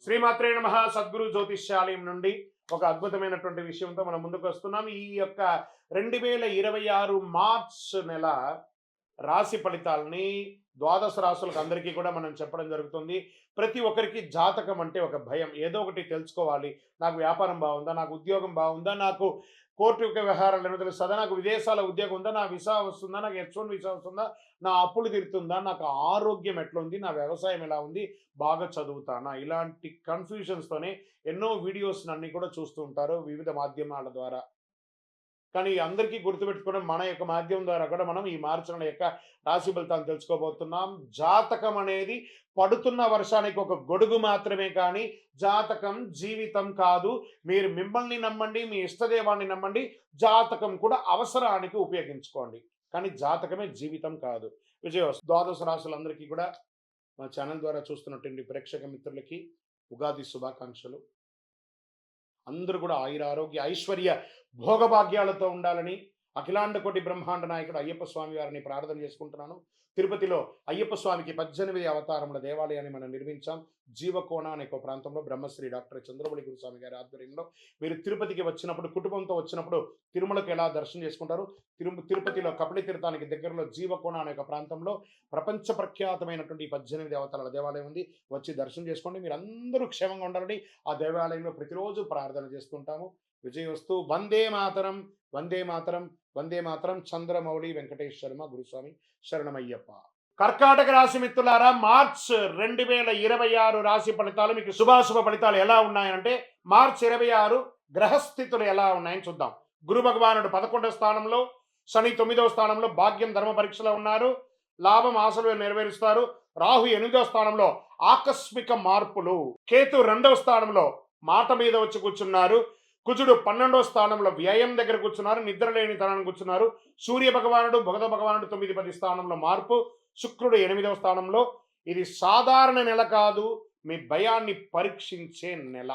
శ్రీమాత్రే నమః. సద్గురు జ్యోతిష్యాలయం నుండి ఒక అద్భుతమైనటువంటి విషయంతో మనం ముందుకు వస్తున్నాం. ఈ యొక్క 2026 మార్చ్ నెల రాశి ఫలితాలని ద్వాదశ రాశులకు అందరికీ కూడా మనం చెప్పడం జరుగుతుంది. ప్రతి ఒక్కరికి జాతకం అంటే ఒక భయం. ఏదో ఒకటి తెలుసుకోవాలి. నాకు వ్యాపారం బాగుందా, నాకు ఉద్యోగం బాగుందా, నాకు కోర్టు యొక్క వ్యవహారాలు ఏమో తెలుస్తుందా, నాకు విదేశాల ఉద్యోగం ఉందా, నా వీసా వస్తుందా, నాకు H1 వీసా వస్తుందా, నా అప్పులు తీరుతుందా, నాకు ఆరోగ్యం ఎట్లా ఉంది, నా వ్యవసాయం ఎలా ఉంది, బాగా చదువుతానా, ఇలాంటి కన్ఫ్యూజన్స్తోనే ఎన్నో వీడియోస్ అన్ని కూడా చూస్తూ ఉంటారు వివిధ మాధ్యమాల ద్వారా. కానీ అందరికీ గుర్తుపెట్టుకోవడం మన యొక్క మాధ్యమం ద్వారా కూడా మనం ఈ మార్చి నెల యొక్క రాశి ఫలితాలను తెలుసుకోబోతున్నాం. జాతకం అనేది పడుతున్న వర్షానికి ఒక గొడుగు మాత్రమే, కానీ జాతకం జీవితం కాదు. మీరు మిమ్మల్ని నమ్మండి, మీ ఇష్టదేవాన్ని నమ్మండి, జాతకం కూడా అవసరానికి ఉపయోగించుకోండి, కానీ జాతకమే జీవితం కాదు. విజయవస్తు. ద్వాదశ రాశులందరికీ కూడా మా ఛానల్ ద్వారా చూస్తున్నటువంటి ప్రేక్షక మిత్రులకి ఉగాది శుభాకాంక్షలు. అందరూ కూడా ఆయుర ఆరోగ్య ఐశ్వర్య భోగభాగ్యాలతో ఉండాలని అఖిలాండ కోటి బ్రహ్మాండ నాయకుడు అయ్యప్ప స్వామి వారిని ప్రార్థన చేసుకుంటున్నాను. తిరుపతిలో అయ్యప్ప స్వామికి 18 అవతారముల దేవాలయాన్ని మనం నిర్మించాం. జీవకోణ అనే ఒక ప్రాంతంలో బ్రహ్మశ్రీ డాక్టర్ చంద్రబలి గురుస్వామి గారి ఆధ్వర్యంలో మీరు తిరుపతికి వచ్చినప్పుడు, కుటుంబంతో వచ్చినప్పుడు తిరుమలకు ఎలా దర్శనం చేసుకుంటారు, తిరుపతిలో కపిల తీర్థానికి దగ్గరలో జీవకోణ అనే ఒక ప్రాంతంలో ప్రపంచ ప్రఖ్యాతమైనటువంటి 18 అవతారాల దేవాలయం ఉంది. వచ్చి దర్శనం చేసుకోండి. మీరు అందరూ క్షేమంగా ఉండాలని ఆ దేవాలయంలో ప్రతిరోజు ప్రార్థన చేస్తుంటాము. విజయవస్తు. వందే మాతరం, వందే మాతరం, వందే మాతరం. చంద్రమౌళి వెంకటేష్ శర్మ గురుస్వామి శరణమయ్యప్ప. కర్కాటక రాశి మిత్రులారా, మార్చ్ 2026 రాశి ఫలితాలు మీకు శుభాశుభ ఫలితాలు ఎలా ఉన్నాయంటే, మార్చ్ 26 గ్రహస్థితులు ఎలా ఉన్నాయని చూద్దాం. గురు భగవానుడు 11వ స్థానంలో, శని 9వ స్థానంలో భాగ్యం ధర్మ పరీక్షలో ఉన్నారు. లాభం ఆశలు నెరవేరుస్తారు. రాహు 8వ స్థానంలో ఆకస్మిక మార్పులు. కేతు 2వ స్థానంలో మాట మీద వచ్చి కూర్చున్నారు. కుజుడు 12వ స్థానంలో వ్యయం దగ్గర కూర్చున్నారు, నిద్ర లేని తనాన్ని కూర్చున్నారు. సూర్య భగవానుడు బుధ భగవానుడు 9-10 స్థానంలో మార్పు. శుక్రుడు 8వ స్థానంలో. ఇది సాధారణ నెల కాదు, మీ భయాన్ని పరీక్షించే నెల.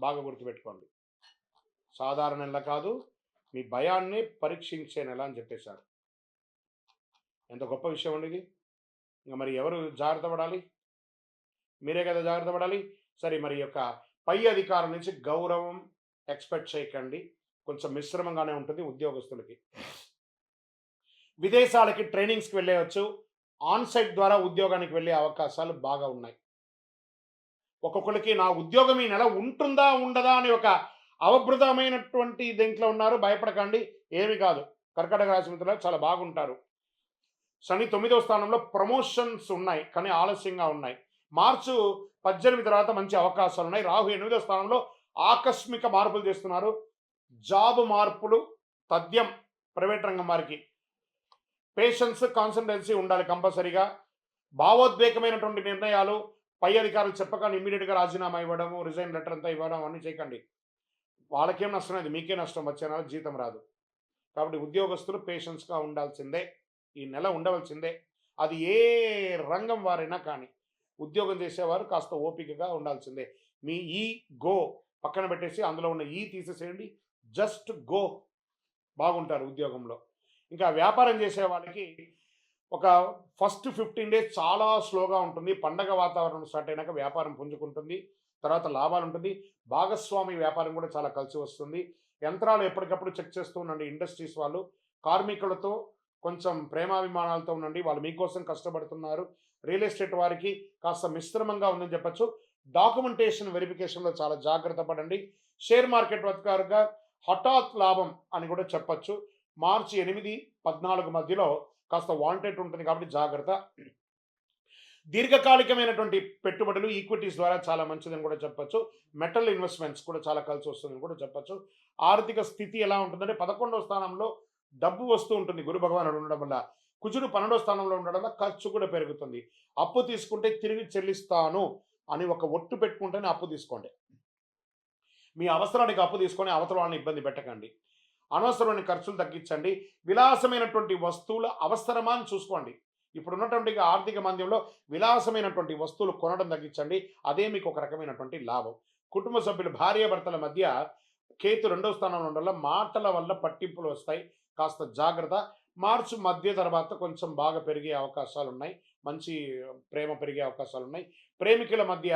బాగా గుర్తుపెట్టుకోండి. సాధారణ నెల కాదు, మీ భయాన్ని పరీక్షించే నెల అని చెప్పేశారు. ఎంత గొప్ప విషయం అండి ఇది. ఇంకా మరి ఎవరు జాగ్రత్త పడాలి? మీరే కదా జాగ్రత్త పడాలి. సరే, మరి యొక్క పై అధికారం నుంచి గౌరవం ఎక్స్పెక్ట్ చేయకండి. కొంచెం మిశ్రమంగానే ఉంటుంది ఉద్యోగస్తులకి. విదేశాలకి ట్రైనింగ్స్కి వెళ్ళవచ్చు. ఆన్సైట్ ద్వారా ఉద్యోగానికి వెళ్ళే అవకాశాలు బాగా ఉన్నాయి. ఒక్కొక్కరికి నా ఉద్యోగం ఈ నెల ఉంటుందా ఉండదా అని ఒక అవబృతమైనటువంటి దీంట్లో ఉన్నారు. భయపడకండి, ఏమి కాదు. కర్కాటక రాశి మిత్రులు చాలా బాగుంటారు. శని 9వ స్థానంలో ప్రమోషన్స్ ఉన్నాయి, కానీ ఆలస్యంగా ఉన్నాయి. మార్చి 18 తర్వాత మంచి అవకాశాలు ఉన్నాయి. రాహు 8వ స్థానంలో ఆకస్మిక మార్పులు చేస్తున్నారు. జాబ్ మార్పులు తథ్యం. ప్రైవేట్ రంగం వారికి పేషెన్స్, కాన్సన్ట్రేన్సీ ఉండాలి కంపల్సరీగా. భావోద్వేగమైనటువంటి నిర్ణయాలు పై అధికారులు చెప్పగానే ఇమ్మీడియట్గా రాజీనామా ఇవ్వడము, రిజైన్ లెటర్ అంతా ఇవ్వడం అన్నీ చేయకండి. వాళ్ళకేం నష్టం లేదు, మీకే నష్టం. వచ్చే నెల జీతం రాదు. కాబట్టి ఉద్యోగస్తులు పేషెన్స్గా ఉండాల్సిందే. ఈ నెల ఉండవలసిందే. అది ఏ రంగం వారైనా కానీ ఉద్యోగం చేసేవారు కాస్త ఓపికగా ఉండాల్సిందే. మీ ఈ గో పక్కన పెట్టేసి అందులో ఉన్న ఈ తీసేసేయండి. Just go. బాగుంటారు ఉద్యోగంలో. ఇంకా వ్యాపారం చేసే వాళ్ళకి ఒక ఫస్ట్ 15 డేస్ చాలా స్లోగా ఉంటుంది. పండగ వాతావరణం స్టార్ట్ అయినాక వ్యాపారం పుంజుకుంటుంది. తర్వాత లాభాలు ఉంటుంది. భాగస్వామి వ్యాపారం కూడా చాలా కలిసి వస్తుంది. యంత్రాలు ఎప్పటికప్పుడు చెక్ చేస్తూ ఉండండి. ఇండస్ట్రీస్ వాళ్ళు కార్మికులతో కొంచెం ప్రేమాభిమానాలతో ఉండండి. వాళ్ళు మీకోసం కష్టపడుతున్నారు. రియల్ ఎస్టేట్ వారికి కాస్త మిశ్రమంగా ఉందని చెప్పచ్చు. డాక్యుమెంటేషన్ వెరిఫికేషన్లో చాలా జాగ్రత్త పడండి. షేర్ మార్కెట్ వర్గారుగా హఠాత్ లాభం అని కూడా చెప్పచ్చు. మార్చి 8-14 మధ్యలో కాస్త వాంటెడ్ ఉంటుంది, కాబట్టి జాగ్రత్త. దీర్ఘకాలికమైనటువంటి పెట్టుబడులు ఈక్విటీస్ ద్వారా చాలా మంచిదని కూడా చెప్పచ్చు. మెటల్ ఇన్వెస్ట్మెంట్స్ కూడా చాలా కలిసి వస్తుందని కూడా చెప్పచ్చు. ఆర్థిక స్థితి ఎలా ఉంటుందంటే 11వ స్థానంలో డబ్బు వస్తూ ఉంటుంది గురు భగవానుడు ఉండడం వల్ల. కుజుడు 12వ స్థానంలో ఉండడం వల్ల ఖర్చు కూడా పెరుగుతుంది. అప్పు తీసుకుంటే తిరిగి చెల్లిస్తాను అని ఒక ఒట్టు పెట్టుకుంటేనే అప్పు తీసుకోండి. మీ అవసరానికి అప్పు తీసుకొని అవతల వాళ్ళని ఇబ్బంది పెట్టకండి. అనవసరమైన ఖర్చులు తగ్గించండి. విలాసమైనటువంటి వస్తువుల అవసరమా అని చూసుకోండి. ఇప్పుడున్నటువంటి ఆర్థిక మాంద్యంలో విలాసమైనటువంటి వస్తువులు కొనడం తగ్గించండి. అదే మీకు ఒక రకమైనటువంటి లాభం. కుటుంబ సభ్యులు భార్యాభర్తల మధ్య కేతు 2వ స్థానంలో ఉండడం వల్ల మాటల వల్ల పట్టింపులు వస్తాయి. కాస్త జాగ్రత్త. మార్చి మధ్య తర్వాత కొంచెం బాగా పెరిగే అవకాశాలు ఉన్నాయి. మంచి ప్రేమ పెరిగే అవకాశాలు ఉన్నాయి. ప్రేమికుల మధ్య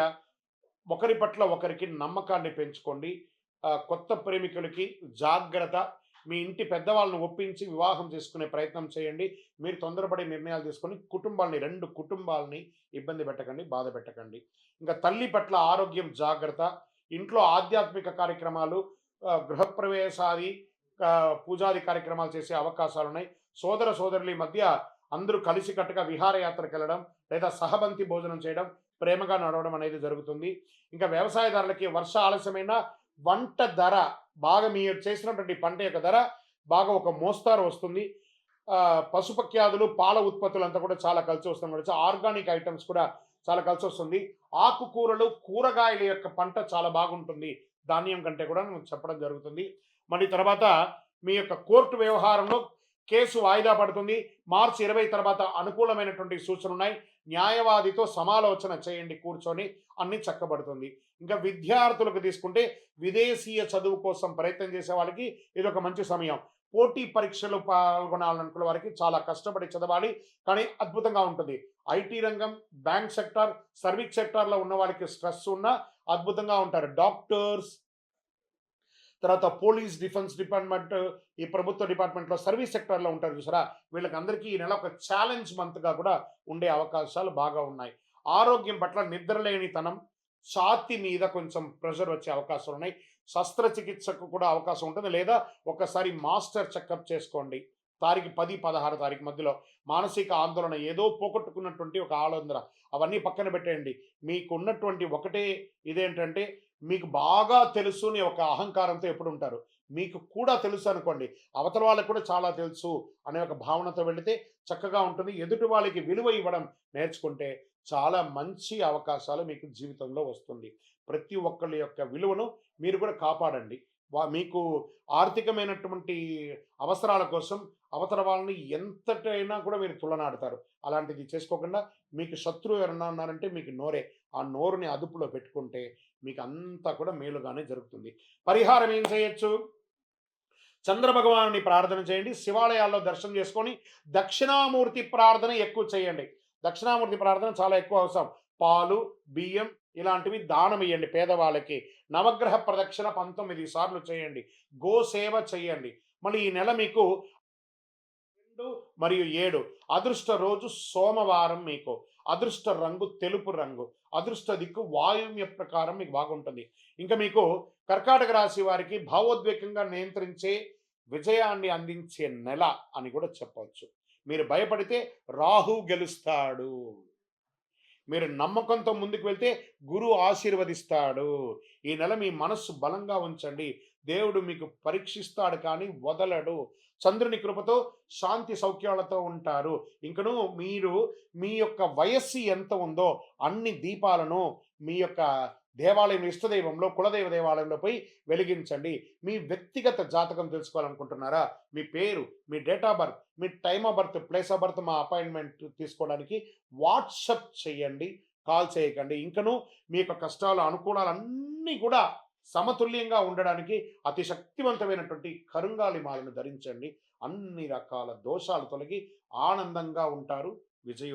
ఒకరి పట్ల ఒకరికి నమ్మకాన్ని పెంచుకోండి. కొత్త ప్రేమికులకి జాగ్రత్త. మీ ఇంటి పెద్దవాళ్ళని ఒప్పించి వివాహం చేసుకునే ప్రయత్నం చేయండి. మీరు తొందరపడి నిర్ణయాలు తీసుకొని కుటుంబాల్ని 2 కుటుంబాలని ఇబ్బంది పెట్టకండి, బాధ పెట్టకండి. ఇంకా తల్లి పట్ల ఆరోగ్యం జాగ్రత్త. ఇంట్లో ఆధ్యాత్మిక కార్యక్రమాలు, గృహప్రవేశాది, పూజాది కార్యక్రమాలు చేసే అవకాశాలున్నాయి. సోదర సోదరుల మధ్య అందరూ కలిసికట్టుగా విహారయాత్రకెళ్ళడం లేదా సహబంతి భోజనం చేయడం, ప్రేమగా నడవడం అనేది జరుగుతుంది. ఇంకా వ్యవసాయదారులకి వర్ష ఆలస్యమైన వంట ధర బాగా మీరు చేసినటువంటి పంట యొక్క ధర బాగా ఒక మోస్తారు వస్తుంది. పశుపక్ష్యాదులు, పాల ఉత్పత్తులంతా కూడా చాలా కలిసి వస్తుంది. ఆర్గానిక్ ఐటమ్స్ కూడా చాలా కలిసి వస్తుంది. ఆకుకూరలు, కూరగాయల యొక్క పంట చాలా బాగుంటుంది ధాన్యం కంటే కూడా చెప్పడం జరుగుతుంది. మళ్ళీ తర్వాత మీ యొక్క కోర్టు వ్యవహారంలో కేసు వాయిదా పడుతుంది. మార్చి 20 తర్వాత అనుకూలమైనటువంటి సూచనలు ఉన్నాయి. న్యాయవాదితో సమాలోచన చేయండి కూర్చొని, అన్ని చక్కబడుతుంది. ఇంకా విద్యార్థులకు తీసుకుంటే విదేశీయ చదువు కోసం ప్రయత్నం చేసే వాళ్ళకి ఇది ఒక మంచి సమయం. పోటీ పరీక్షలు పాల్గొనాలనుకునే వారికి చాలా కష్టపడి చదవాలి, కానీ అద్భుతంగా ఉంటుంది. ఐటీ రంగం, బ్యాంక్ సెక్టార్, సర్వీస్ సెక్టార్లో ఉన్న వాళ్ళకి స్ట్రెస్ ఉన్నా అద్భుతంగా ఉంటారు. డాక్టర్స్, తర్వాత పోలీస్, డిఫెన్స్ డిపార్ట్మెంట్, ఈ ప్రభుత్వ డిపార్ట్మెంట్లో సర్వీస్ సెక్టర్లో ఉంటారు చూసారా, వీళ్ళకి అందరికీ ఈ నెల ఒక ఛాలెంజ్ మంత్గా కూడా ఉండే అవకాశాలు బాగా ఉన్నాయి. ఆరోగ్యం పట్ల నిద్రలేనితనం, ఛాతీ మీద కొంచెం ప్రెషర్ వచ్చే అవకాశాలు ఉన్నాయి. శస్త్రచికిత్సకు కూడా అవకాశం ఉంటుంది, లేదా ఒకసారి మాస్టర్ చెకప్ చేసుకోండి. తారీఖు 10, 16 తారీఖు మధ్యలో మానసిక ఆందోళన, ఏదో పోగొట్టుకున్నటువంటి ఒక ఆందోళన, అవన్నీ పక్కన పెట్టేయండి. మీకు ఉన్నటువంటి ఒకటే ఇదేంటంటే, మీకు బాగా తెలుసు అని ఒక అహంకారంతో ఎప్పుడు ఉంటారు. మీకు కూడా తెలుసు అనుకోండి, అవతల వాళ్ళకి కూడా చాలా తెలుసు అనే ఒక భావనతో వెళితే చక్కగా ఉంటుంది. ఎదుటి వాళ్ళకి విలువ ఇవ్వడం నేర్చుకుంటే చాలా మంచి అవకాశాలు మీకు జీవితంలో వస్తుంది. ప్రతి ఒక్కళ్ళ యొక్క విలువను మీరు కూడా కాపాడండి. మీకు ఆర్థికమైనటువంటి అవసరాల కోసం అవతల వాళ్ళని ఎంతటైనా కూడా మీరు తులనాడతారు. అలాంటిది చేసుకోకుండా, మీకు శత్రువు ఎవరన్నా ఉన్నారంటే మీకు నోరే. ఆ నోరుని అదుపులో పెట్టుకుంటే మీకు అంతా కూడా మేలుగానే జరుగుతుంది. పరిహారం ఏం చేయొచ్చు? చంద్రభగవానుని ప్రార్థన చేయండి. శివాలయాల్లో దర్శనం చేసుకొని దక్షిణామూర్తి ప్రార్థన ఎక్కువ చేయండి. దక్షిణామూర్తి ప్రార్థన చాలా ఎక్కువ అవసరం. పాలు, బియ్యం ఇలాంటివి దానం ఇయ్యండి పేదవాళ్ళకి. నవగ్రహ ప్రదక్షిణ 19 సార్లు చేయండి. గోసేవ చేయండి. మళ్ళీ ఈ నెల మీకు 2 మరియు 7 అదృష్ట రోజు సోమవారం. మీకు అదృష్ట రంగు తెలుపు రంగు. అదృష్ట దిక్కు వాయువ్య ప్రకారం మీకు బాగుంటుంది. ఇంకా మీకు కర్కాటక రాశి వారికి భావోద్వేగంగా నియంత్రించే, విజయాన్ని అందించే నెల అని కూడా చెప్పవచ్చు. మీరు భయపడితే రాహు గెలుస్తాడు. మీరు నమ్మకంతో ముందుకు వెళ్తే గురువు ఆశీర్వదిస్తాడు. ఈ నెల మీ మనస్సు బలంగా ఉంచండి. దేవుడు మీకు పరీక్షిస్తాడు కానీ వదలడు. చంద్రుని కృపతో శాంతి సౌఖ్యాలతో ఉంటారు. ఇంకను మీరు మీ యొక్క వయస్సు ఎంత ఉందో అన్ని దీపాలను మీ యొక్క దేవాలయం, ఇష్టదైవంలో, కులదైవ దేవాలయంలో పోయి వెలిగించండి. మీ వ్యక్తిగత జాతకం తెలుసుకోవాలనుకుంటున్నారా? మీ పేరు, మీ డేట్ ఆఫ్ బర్త్, మీ time of birth, place of birth, మా అపాయింట్మెంట్ తీసుకోవడానికి వాట్సప్ చేయండి, కాల్ చేయకండి. ఇంకను మీ యొక్క కష్టాలు, అనుకూలాలన్నీ కూడా సమతుల్యంగా ఉండడానికి అతి శక్తివంతమైనటువంటి కరుంగాలి మాలను ధరించండి. అన్ని రకాల దోషాలు తొలగి ఆనందంగా ఉంటారు. విజయం